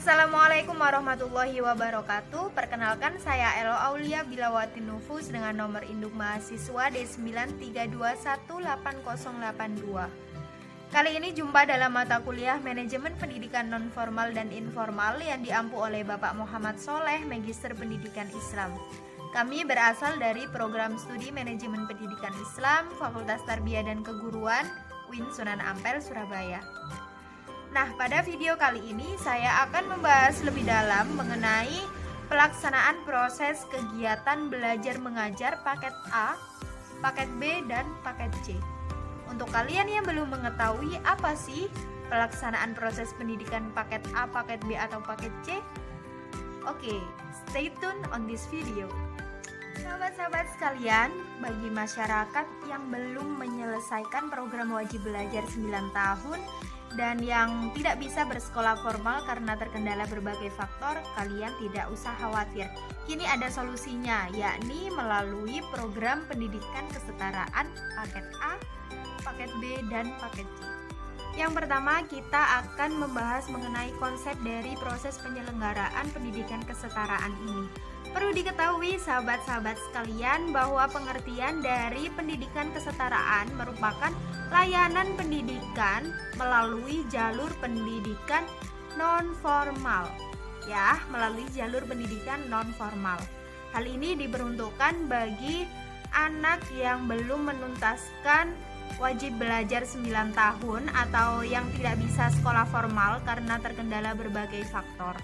Assalamualaikum warahmatullahi wabarakatuh. Perkenalkan, saya Elo Aulia Bilawati Nufus dengan nomor induk mahasiswa D93218082. Kali ini jumpa dalam mata kuliah Manajemen Pendidikan Nonformal dan Informal yang diampu oleh Bapak Muhammad Soleh, Magister Pendidikan Islam. Kami berasal dari Program Studi Manajemen Pendidikan Islam, Fakultas Tarbiyah dan Keguruan, UIN Sunan Ampel, Surabaya. Nah, pada video kali ini saya akan membahas lebih dalam mengenai pelaksanaan proses kegiatan belajar mengajar paket A, paket B, dan paket C. Untuk kalian yang belum mengetahui apa sih pelaksanaan proses pendidikan paket A, paket B, atau paket C? Oke, stay tune on this video. Sahabat-sahabat sekalian, bagi masyarakat yang belum menyelesaikan program wajib belajar 9 tahun dan yang tidak bisa bersekolah formal karena terkendala berbagai faktor, kalian tidak usah khawatir. Kini ada solusinya, yakni melalui program pendidikan kesetaraan paket A, paket B, dan paket C. Yang pertama, kita akan membahas mengenai konsep dari proses penyelenggaraan pendidikan kesetaraan ini. Perlu diketahui sahabat-sahabat sekalian bahwa pengertian dari pendidikan kesetaraan merupakan layanan pendidikan melalui jalur pendidikan non-formal. Ya, melalui jalur pendidikan non-formal. Hal ini diperuntukkan bagi anak yang belum menuntaskan wajib belajar 9 tahun atau yang tidak bisa sekolah formal karena terkendala berbagai faktor.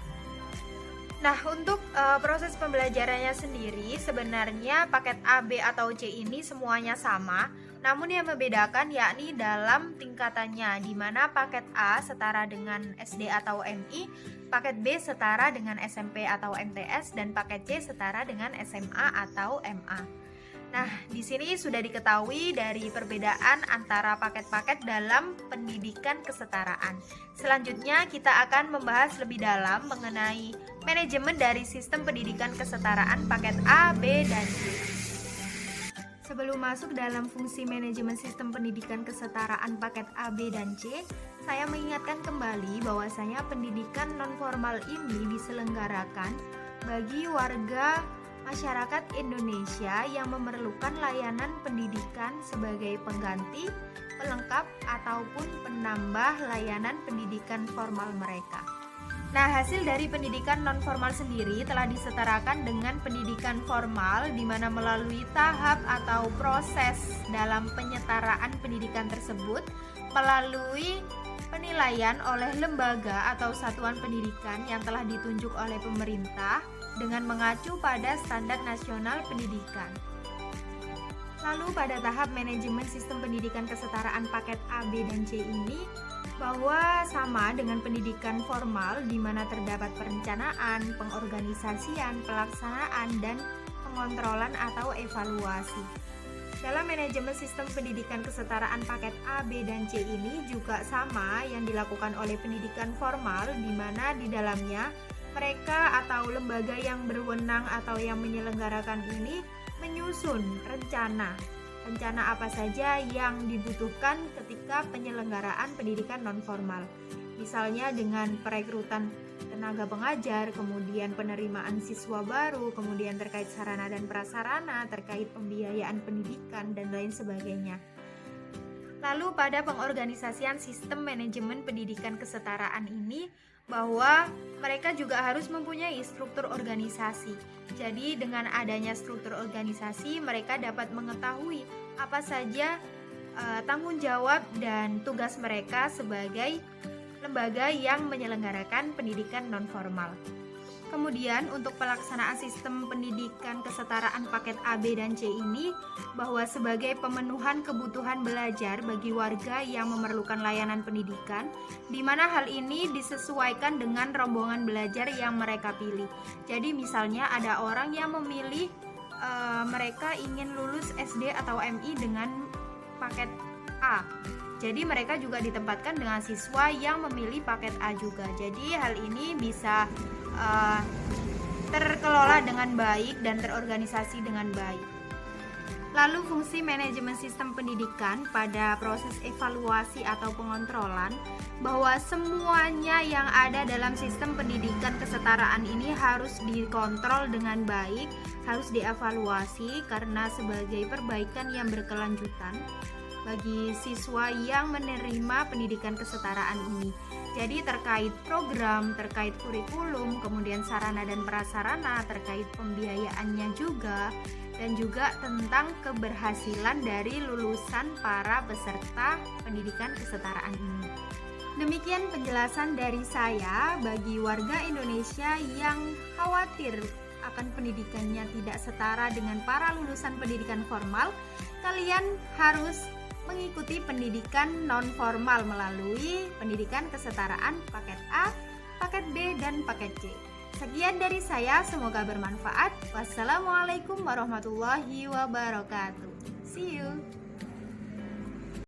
Nah, untuk proses pembelajarannya sendiri sebenarnya paket A, B, atau C ini semuanya sama, namun yang membedakan yakni dalam tingkatannya, di mana paket A setara dengan SD atau MI, paket B setara dengan SMP atau MTS, dan paket C setara dengan SMA atau MA. Nah, di sini sudah diketahui dari perbedaan antara paket-paket dalam pendidikan kesetaraan. Selanjutnya, kita akan membahas lebih dalam mengenai manajemen dari sistem pendidikan kesetaraan paket A, B, dan C. Sebelum masuk dalam fungsi manajemen sistem pendidikan kesetaraan paket A, B, dan C, saya mengingatkan kembali bahwasanya pendidikan nonformal ini diselenggarakan bagi warga masyarakat Indonesia yang memerlukan layanan pendidikan sebagai pengganti, pelengkap, ataupun penambah layanan pendidikan formal mereka. Nah, hasil dari pendidikan non-formal sendiri telah disetarakan dengan pendidikan formal, di mana melalui tahap atau proses dalam penyetaraan pendidikan tersebut melalui penilaian oleh lembaga atau satuan pendidikan yang telah ditunjuk oleh pemerintah dengan mengacu pada standar nasional pendidikan. Lalu pada tahap manajemen sistem pendidikan kesetaraan paket A, B, dan C ini bahwa sama dengan pendidikan formal di mana terdapat perencanaan, pengorganisasian, pelaksanaan, dan pengontrolan atau evaluasi. Dalam manajemen sistem pendidikan kesetaraan paket A, B, dan C ini juga sama yang dilakukan oleh pendidikan formal di mana di dalamnya mereka atau lembaga yang berwenang atau yang menyelenggarakan ini menyusun rencana apa saja yang dibutuhkan ketika penyelenggaraan pendidikan nonformal. Misalnya dengan perekrutan tenaga pengajar, kemudian penerimaan siswa baru, kemudian terkait sarana dan prasarana, terkait pembiayaan pendidikan, dan lain sebagainya. Lalu pada pengorganisasian sistem manajemen pendidikan kesetaraan ini bahwa mereka juga harus mempunyai struktur organisasi. Jadi dengan adanya struktur organisasi mereka dapat mengetahui apa saja tanggung jawab dan tugas mereka sebagai lembaga yang menyelenggarakan pendidikan nonformal. Kemudian untuk pelaksanaan sistem pendidikan kesetaraan paket A, B, dan C ini bahwa sebagai pemenuhan kebutuhan belajar bagi warga yang memerlukan layanan pendidikan, di mana hal ini disesuaikan dengan rombongan belajar yang mereka pilih. Jadi misalnya ada orang yang memilih mereka ingin lulus SD atau MI dengan paket A. Jadi mereka juga ditempatkan dengan siswa yang memilih paket A juga. Jadi hal ini bisa terkelola dengan baik dan terorganisasi dengan baik. Lalu fungsi manajemen sistem pendidikan pada proses evaluasi atau pengontrolan, bahwa semuanya yang ada dalam sistem pendidikan kesetaraan ini harus dikontrol dengan baik, harus dievaluasi karena sebagai perbaikan yang berkelanjutan bagi siswa yang menerima pendidikan kesetaraan ini. Jadi terkait program, terkait kurikulum, kemudian sarana dan prasarana, terkait pembiayaannya juga, dan juga tentang keberhasilan dari lulusan para peserta pendidikan kesetaraan ini. Demikian penjelasan dari saya bagi warga Indonesia yang khawatir akan pendidikannya tidak setara dengan para lulusan pendidikan formal. Kalian harus mengikuti pendidikan non-formal melalui pendidikan kesetaraan paket A, paket B, dan paket C. Sekian dari saya, semoga bermanfaat. Wassalamualaikum warahmatullahi wabarakatuh. See you.